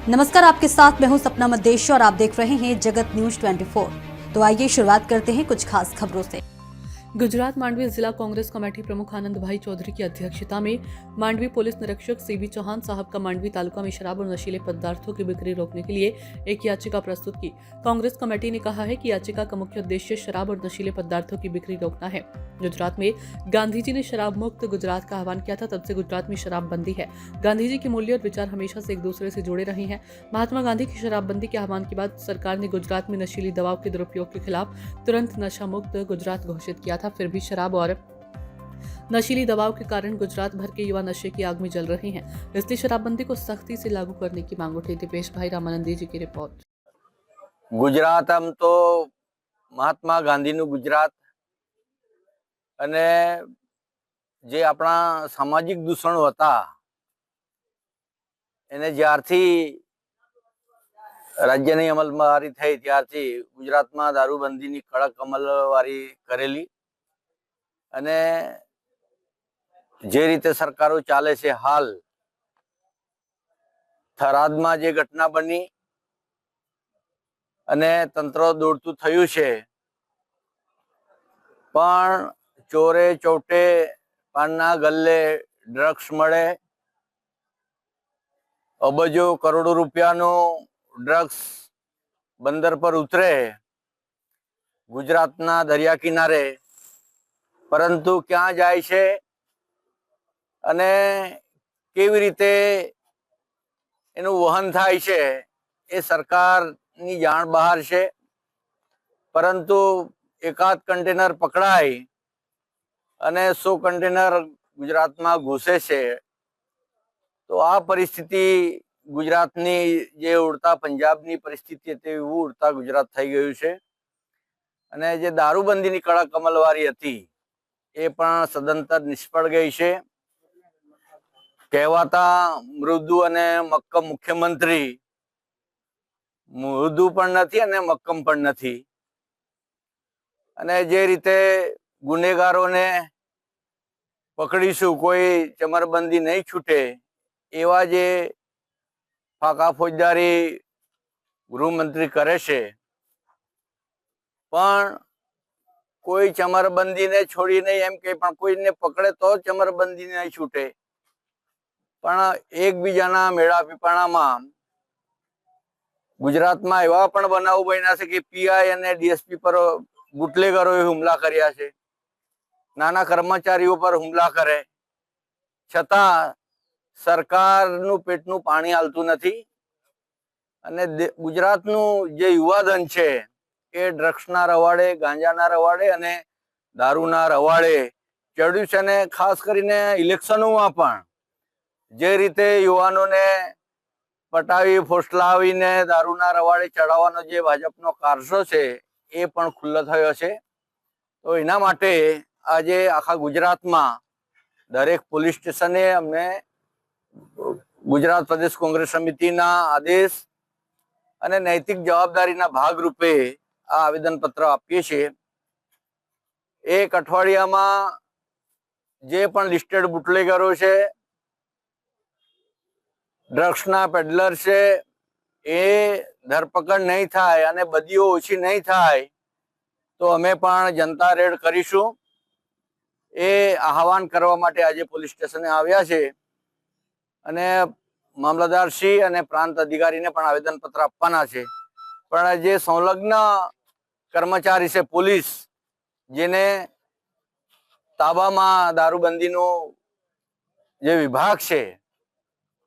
नमस्कार, आपके साथ मैं हूं सपना मदेशी और आप देख रहे हैं जगत न्यूज 24। तो आइए शुरुआत करते हैं कुछ खास खबरों से। गुजरात मांडवी जिला कांग्रेस कमेटी प्रमुख आनंद भाई चौधरी की अध्यक्षता में मांडवी पुलिस निरीक्षक सीबी चौहान साहब का मांडवी तालुका में शराब और नशीले पदार्थों की बिक्री रोकने के लिए एक याचिका प्रस्तुत की। कांग्रेस कमेटी ने कहा है कि याचिका का मुख्य उद्देश्य शराब और नशीले पदार्थों की बिक्री रोकना है। गुजरात में गांधी जी ने शराब मुक्त गुजरात का आह्वान किया था, तब से गुजरात में शराबबंदी है। गांधी जी के मूल्य और विचार हमेशा से एक दूसरे से जुड़े रहे हैं। महात्मा गांधी की शराबबंदी के आह्वान के बाद सरकार ने गुजरात में नशीली दवाओं के दुरुपयोग के खिलाफ तुरंत नशा मुक्त गुजरात घोषित किया था। फिर भी शराब और नशीली दवाओं के कारण गुजरात भर के युवा नशे की आग में जल रहे हैं, इसलिए शराबबंदी को सख्ती से लागू करने की मांग उठी। दिपेश भाई रामानंदी जी की रिपोर्ट। गुजरात आम तो महात्मा गांधी नु गुजरात अने जे अपना सामाजिक दूषणो हता एने ज्यारथी राज्यनी अमलवारी थई त्यारथी गुजरातमां दारूबंधीनी कड़क अमलवारी करेली अने जे रीते सरकारो चाले छे हाल थरादमां जे घटना बनी अने तंत्र दौड़तुं थयुं छे पण चोरे चौटे पानना गल्ले ड्रग्स मळे अबजो करोड़ो रूपियानो ड्रग्स बंदर पर उतरे गुजरातना दरिया किनारे, परंतु क्या जाय छे अने केवी रीते एनुं वहन थाय छे ए सरकारनी जाण बहार छे। परंतु एकाद कंटेनर पकड़ाय अने 100 कंटेनर गुजरात में घुसे छे तो आ परिस्थिति गुजरातनी जे उड़ता पंजाबनी परिस्थिति हती उड़ता गुजरात थई गयुं छे। अने जे दारूबंधीनी कड़क अमलवारी हती ए पण सदंतर निष्फळ गई छे। कहेवाता मृदु अने मक्कम मुख्यमंत्री मृदु पण नथी अने मक्कम पण नथी अने जे रीते गुनेगारोने पकड़ीशुं कोई चमरबंदी नहीं छूटे एवा जे फाका फौजदारी गृहमंत्री करे छे पण कोई चमरबंदी ने छोड़ी नहीं एम के पण कोई ने पकड़े तो चमरबंदी नहीं छूटे पण एकबीजाना मेळा पीपाणामां गुजरातमां एवा पण बनाव बन्या छे कि पीआई अने डीएसपी पर बुटलेगरोए हुमला कर्या छे, नाना कर्मचारीओ पर हुमला करे छतां सरकारनुं पेटनुं पाणी हालतुं नथी अने गुजरातनुं जे युवाधन छे ए ड्रग्सना रवाड़े गांजाना रवाड़े अने दारूना रवाड़े चढ़्युं छे। ने खास करीने इलेक्शनोमां पण जे रीते युवानोने पटावी फोसलावीने दारूना रवाड़े चढ़ावવાનો जे भाजपनो कारસો छे ए पण खुल्लो थयो छे। तो एना माटे आजे आखा गुजरातमां दरेक पोलीस स्टेशने अमे गुजरात प्रदेश कांग्रेस समितिना आदेश अने नैतिक जवाबदारीना भागरूपे आ आवेदन पत्र आपीए छीए। एक अठवाडियामां जे पण लिस्टेड बुटलेगरो छे ड्रग्सना पेडलर छे ए धरपकड़ नहीं थाय अने बदीओ ओછી नहीं थाय तो अमे पण जनता रेड करीशुं ए आह्वान करवा माटे आजे पोलीस स्टेशने आव्या छे अने मामलतदारश्री अने प्रांत अधिकारीने पण आवेदन पत्र आपवाना छे। पण जे संलग्न कर्मचारी छे पोलीस जेने ताबामां दारूबंधीनो जे विभाग छे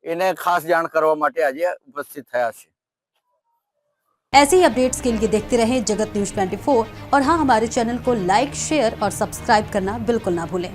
इन्हें खास जाण करवा माटे आजे उपस्थित थया छे। ऐसे ही अपडेट्स के लिए देखते रहें जगत न्यूज 24 और हाँ, हमारे चैनल को लाइक, शेयर और सब्सक्राइब करना बिल्कुल ना भूलें।